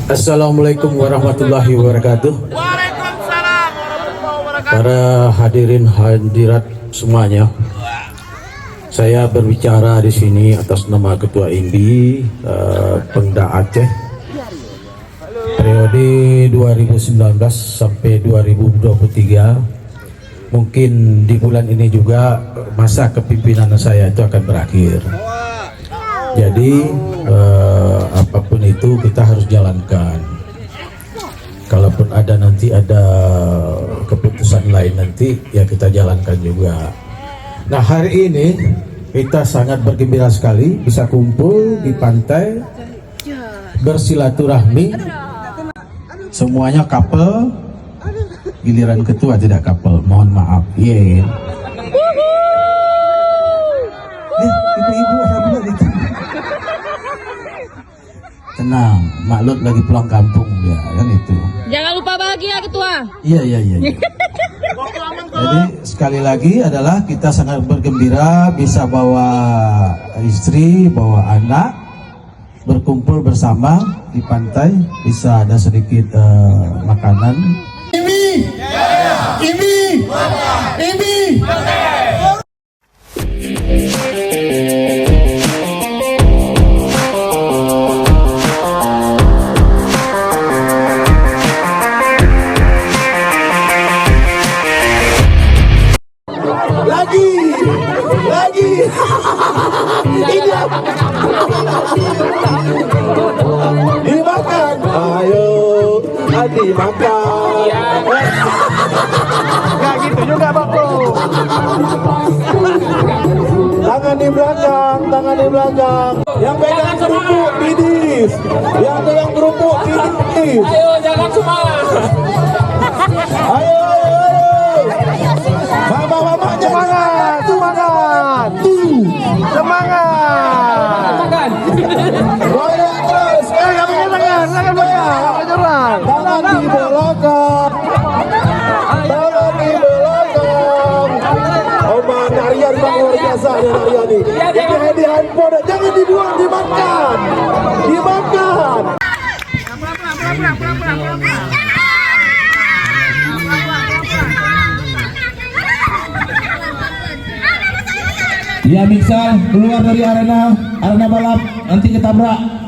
Assalamualaikum warahmatullahi wabarakatuh. Waalaikumsalam warahmatullahi wabarakatuh. Para hadirin hadirat semuanya, saya berbicara di sini atas nama Ketua INDI Pemda Aceh periode 2019 sampai 2023. Mungkin di bulan ini juga masa kepimpinan saya itu akan berakhir. Jadi apapun itu kita harus jalankan. Kalaupun nanti ada keputusan lain nanti ya kita jalankan juga. Nah, hari ini kita sangat bergembira sekali bisa kumpul di pantai bersilaturahmi. Semuanya couple, giliran ketua tidak couple. Mohon maaf. Yeah. Ibu-ibu ada pula di tenang, Maklut lagi pulang kampung dia, kan itu. Jangan lupa bahagia ketua. Iya. Jadi sekali lagi adalah kita sangat bergembira bisa bawa istri, bawa anak, berkumpul bersama di pantai, bisa ada sedikit makanan. Ini. Lagi dimakan, ayo dimakan. Nggak gitu juga Bapro. Tangan di belakang. Yang pegang kerupuk bidis. Ayo jangan semangat. Ayo. Bapak-bapak semangat. Makan. Goyang terus. Jangan menyerang. Tangan di belakang. Oh, Narian bang luar biasa ya Narian ini. Ini di handphone, jangan dibuang, dimakan. Ya Miksa keluar dari arena balap, nanti ketabrak.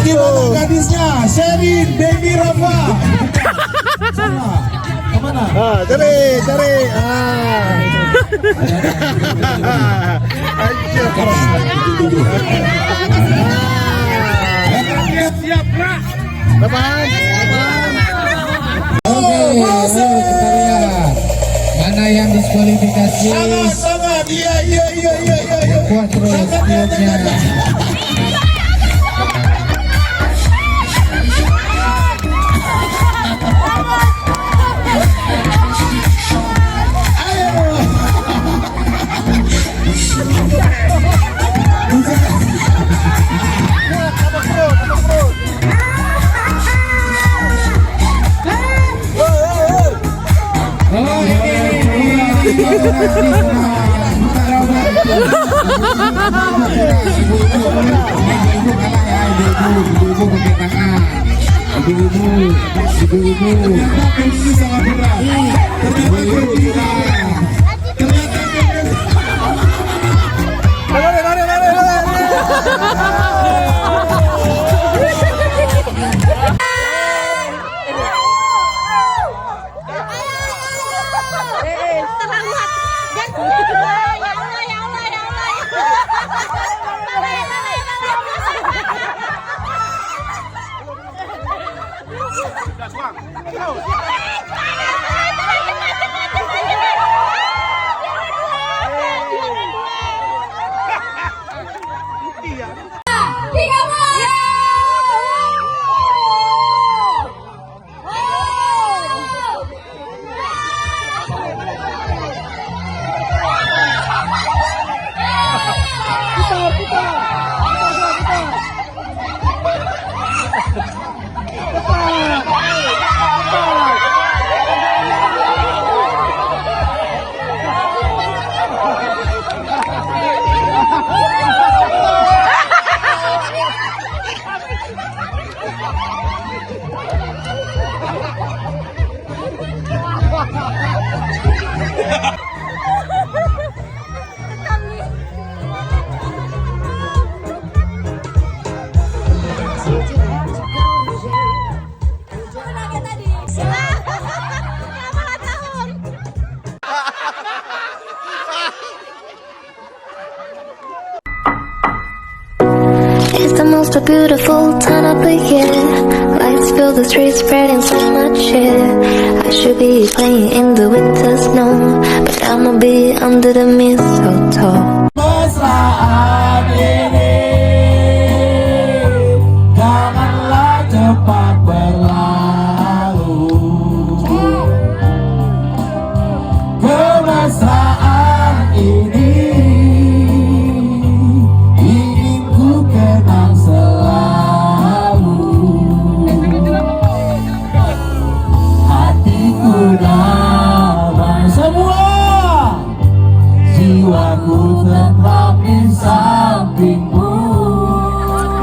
Gimana gadisnya? Sherin, Baby Rafa. Kemana? Cari. Siap, Pak. Oke, kita lihat mana yang diskualifikasi. Sangat. Iya. Kuat terus tiupnya. Ayo It's the most beautiful time of the year. Lights fill the streets, spreading so much cheer. I should be playing in the winter snow, but I'ma be under the mistletoe. Mesraan ini janganlah cepat berlalu. Kemesraan ini ingin ku kenang selalu. Hatiku damai semua, jiwaku tentram di sampingmu,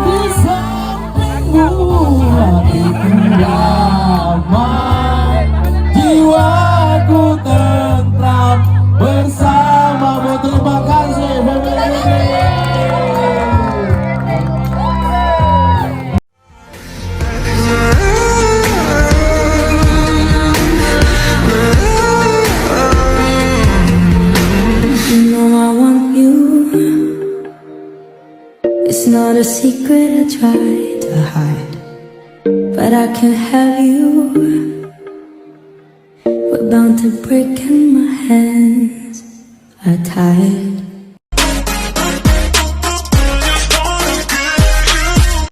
di sampingmu. Hatiku damai, jiwaku tentram bersamamu. Terima kasih family. You know I want you. It's not a secret I try to hide, but I can't have you. We're bound to break and my hands are tied.